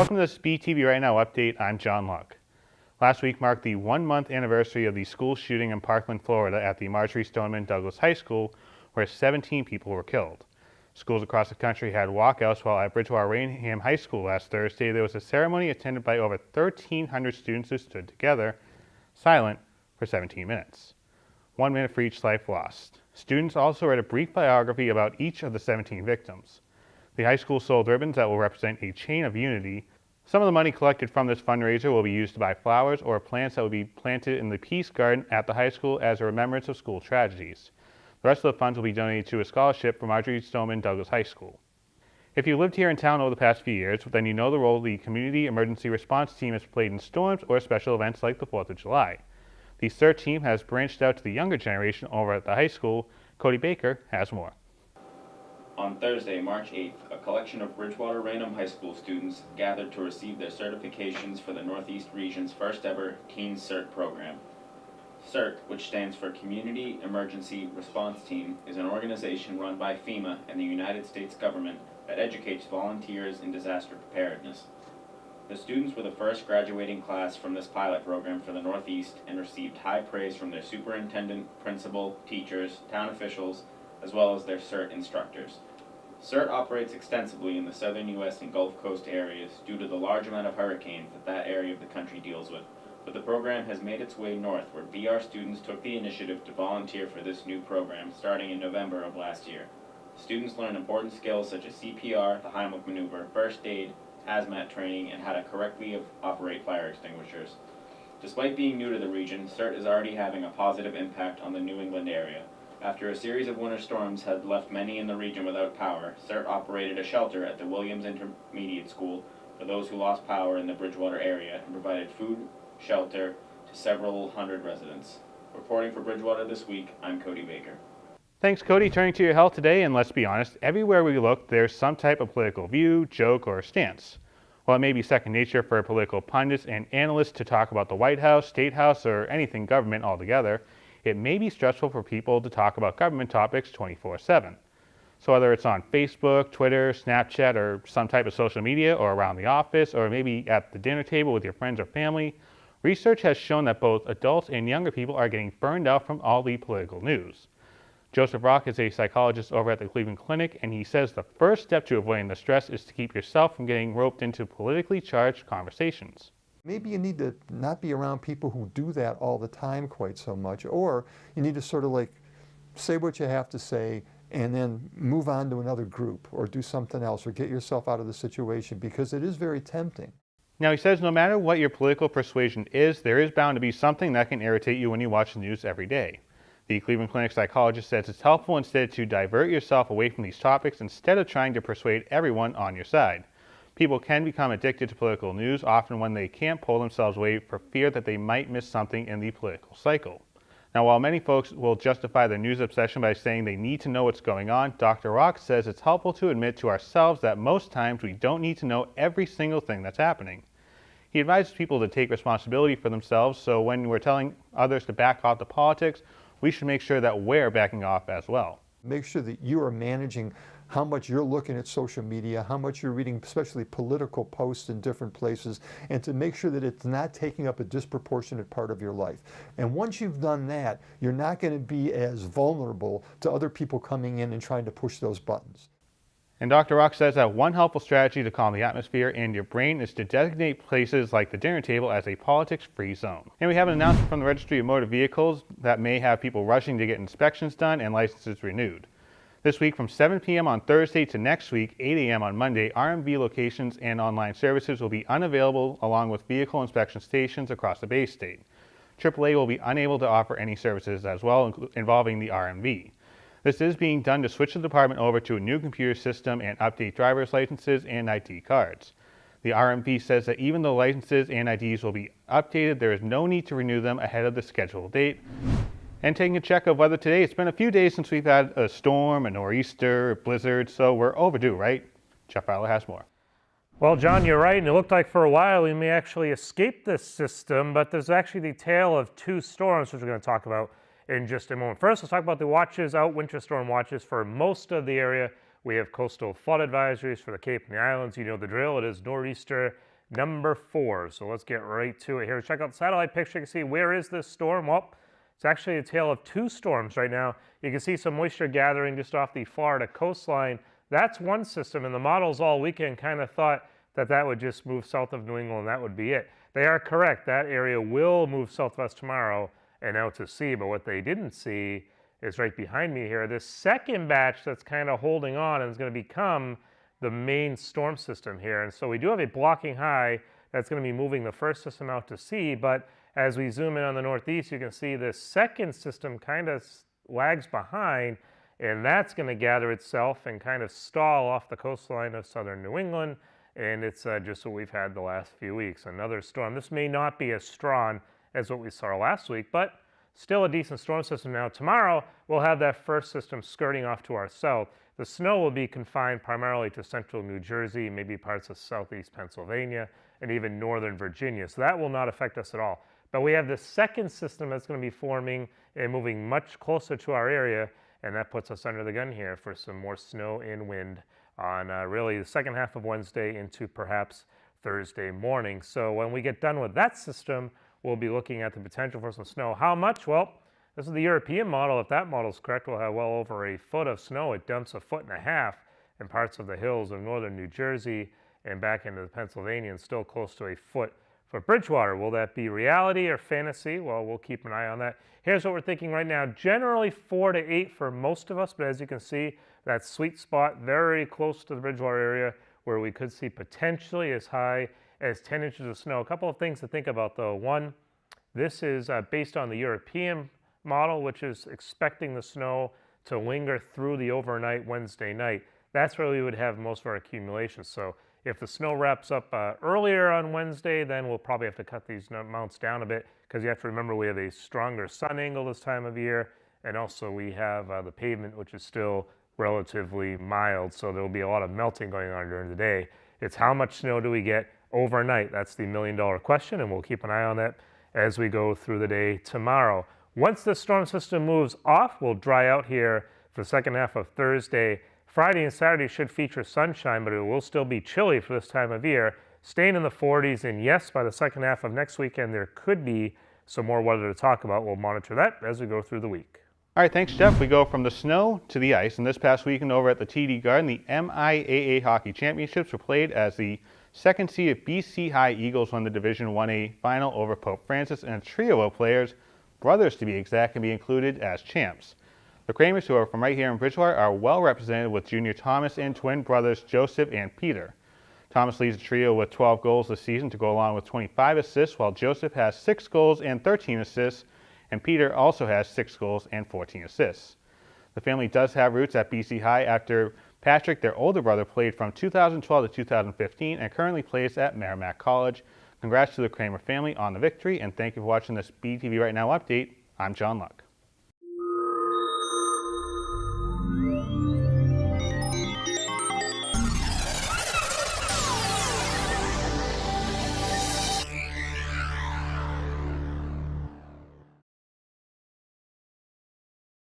Welcome to this BTV Right Now update. I'm John Luck. Last week marked the 1-month anniversary of the school shooting in Parkland, Florida at the Marjory Stoneman Douglas High School, where 17 people were killed. Schools across the country had walkouts, while at Bridgewater High School last Thursday there was a ceremony attended by over 1,300 students who stood together, silent, for 17 minutes. 1 minute for each life lost. Students also read a brief biography about each of the 17 victims. The high school sold ribbons that will represent a chain of unity. Some of the money collected from this fundraiser will be used to buy flowers or plants that will be planted in the Peace Garden at the high school as a remembrance of school tragedies. The rest of the funds will be donated to a scholarship for Marjory Stoneman Douglas High School. If you lived here in town over the past few years, then you know the role the Community Emergency Response Team has played in storms or special events like the 4th of July. The CERT team has branched out to the younger generation over at the high school. Cody Baker has more. On Thursday, March 8th, a collection of Bridgewater Now High School students gathered to receive their certifications for the Northeast region's first ever Teen CERT program. CERT, which stands for Community Emergency Response Team, is an organization run by FEMA and the United States government that educates volunteers in disaster preparedness. The students were the first graduating class from this pilot program for the Northeast and received high praise from their superintendent, principal, teachers, town officials, as well as their CERT instructors. CERT operates extensively in the southern U.S. and Gulf Coast areas due to the large amount of hurricanes that area of the country deals with, but the program has made its way north, where BR students took the initiative to volunteer for this new program starting in November of last year. Students learn important skills such as CPR, the Heimlich maneuver, first aid, hazmat training, and how to correctly operate fire extinguishers. Despite being new to the region, CERT is already having a positive impact on the New England area. After a series of winter storms had left many in the region without power, CERT operated a shelter at the Williams Intermediate School for those who lost power in the Bridgewater area and provided food, shelter to several hundred residents. Reporting for Bridgewater This Week, I'm Cody Baker. Thanks, Cody. Turning to your health today, and let's be honest, everywhere we look, there's some type of political view, joke, or stance. While it may be second nature for political pundits and analysts to talk about the White House, State House, or anything government altogether, it may be stressful for people to talk about government topics 24/7. So whether it's on Facebook, Twitter, Snapchat, or some type of social media, or around the office, or maybe at the dinner table with your friends or family, research has shown that both adults and younger people are getting burned out from all the political news. Joseph Rock is a psychologist over at the Cleveland Clinic, and he says the first step to avoiding the stress is to keep yourself from getting roped into politically charged conversations. Maybe you need to not be around people who do that all the time quite so much, or you need to sort of like say what you have to say and then move on to another group or do something else or get yourself out of the situation, because it is very tempting. Now, he says no matter what your political persuasion is, there is bound to be something that can irritate you when you watch the news every day. The Cleveland Clinic psychologist says it's helpful instead to divert yourself away from these topics instead of trying to persuade everyone on your side. People can become addicted to political news, often when they can't pull themselves away for fear that they might miss something in the political cycle. Now, while many folks will justify their news obsession by saying they need to know what's going on, Dr. Rock says it's helpful to admit to ourselves that most times we don't need to know every single thing that's happening. He advises people to take responsibility for themselves, so when we're telling others to back off the politics, we should make sure that we're backing off as well. Make sure that you are managing how much you're looking at social media, how much you're reading, especially political posts in different places, and to make sure that it's not taking up a disproportionate part of your life. And once you've done that, you're not going to be as vulnerable to other people coming in and trying to push those buttons. And Dr. Rock says that one helpful strategy to calm the atmosphere and your brain is to designate places like the dinner table as a politics-free zone. And we have an announcement from the Registry of Motor Vehicles that may have people rushing to get inspections done and licenses renewed. This week from 7 p.m. on Thursday to next week, 8 a.m. on Monday, RMV locations and online services will be unavailable along with vehicle inspection stations across the Bay State. AAA will be unable to offer any services as well involving the RMV. This is being done to switch the department over to a new computer system and update driver's licenses and ID cards. The RMV says that even though licenses and IDs will be updated, there is no need to renew them ahead of the scheduled date. And taking a check of weather today, it's been a few days since we've had a storm, a nor'easter, a blizzard, so we're overdue, right? Jeff Fowler has more. Well, John, you're right, and it looked like for a while we may actually escape this system, but there's actually the tale of two storms, which we're going to talk about in just a moment. First, let's talk about the watches out, winter storm watches for most of the area. We have coastal flood advisories for the Cape and the Islands. You know the drill. It is nor'easter number 4. So let's get right to it here. Check out the satellite picture. You can see, where is this storm? Well, it's actually a tale of 2 storms right now. You can see some moisture gathering just off the Florida coastline. That's one system, and the models all weekend kind of thought that that would just move south of New England and that would be it. They are correct. That area will move southwest tomorrow and out to sea, but what they didn't see is right behind me here, this second batch that's kind of holding on and is going to become the main storm system here. And so we do have a blocking high that's going to be moving the first system out to sea, but as we zoom in on the northeast, you can see this second system kind of lags behind, and that's going to gather itself and kind of stall off the coastline of southern New England, and it's just what we've had the last few weeks. Another storm. This may not be as strong as what we saw last week, but still a decent storm system. Now tomorrow, we'll have that first system skirting off to our south. The snow will be confined primarily to central New Jersey, maybe parts of southeast Pennsylvania, and even northern Virginia, so that will not affect us at all. But we have the second system that's going to be forming and moving much closer to our area, and that puts us under the gun here for some more snow and wind on really the second half of Wednesday into perhaps Thursday morning. So when we get done with that system, we'll be looking at the potential for some snow. How much? Well, this is the European model. If that model is correct, we'll have well over a foot of snow. It dumps 1.5 feet in parts of the hills of northern New Jersey and back into Pennsylvania, and still close to a foot for Bridgewater. Will that be reality or fantasy? Well, we'll keep an eye on that. Here's what we're thinking right now. Generally 4 to 8 for most of us, but as you can see, that sweet spot very close to the Bridgewater area where we could see potentially as high as 10 inches of snow. A couple of things to think about though. One, this is based on the European model, which is expecting the snow to linger through the overnight Wednesday night. That's where we would have most of our accumulation. So if the snow wraps up earlier on Wednesday, then we'll probably have to cut these amounts down a bit, because you have to remember we have a stronger sun angle this time of year, and also we have the pavement, which is still relatively mild, so there will be a lot of melting going on during the day. It's how much snow do we get overnight? That's the million-dollar question, and we'll keep an eye on that as we go through the day tomorrow. Once the storm system moves off, we'll dry out here for the second half of Thursday. Friday and Saturday should feature sunshine, but it will still be chilly for this time of year, staying in the 40s. And yes, by the second half of next weekend, there could be some more weather to talk about. We'll monitor that as we go through the week. All right, thanks, Jeff. We go from the snow to the ice, and this past weekend over at the TD Garden, the MIAA Hockey Championships were played as the second-seeded BC High Eagles won the Division 1A final over Pope Francis, and a trio of players, brothers to be exact, can be included as champs. The Kramers, who are from right here in Bridgewater, are well represented with junior Thomas and twin brothers Joseph and Peter. Thomas leads the trio with 12 goals this season to go along with 25 assists, while Joseph has 6 goals and 13 assists, and Peter also has 6 goals and 14 assists. The family does have roots at BC High after Patrick, their older brother, played from 2012 to 2015 and currently plays at Merrimack College. Congrats to the Kramer family on the victory, and thank you for watching this BTV Right Now update. I'm John Luck.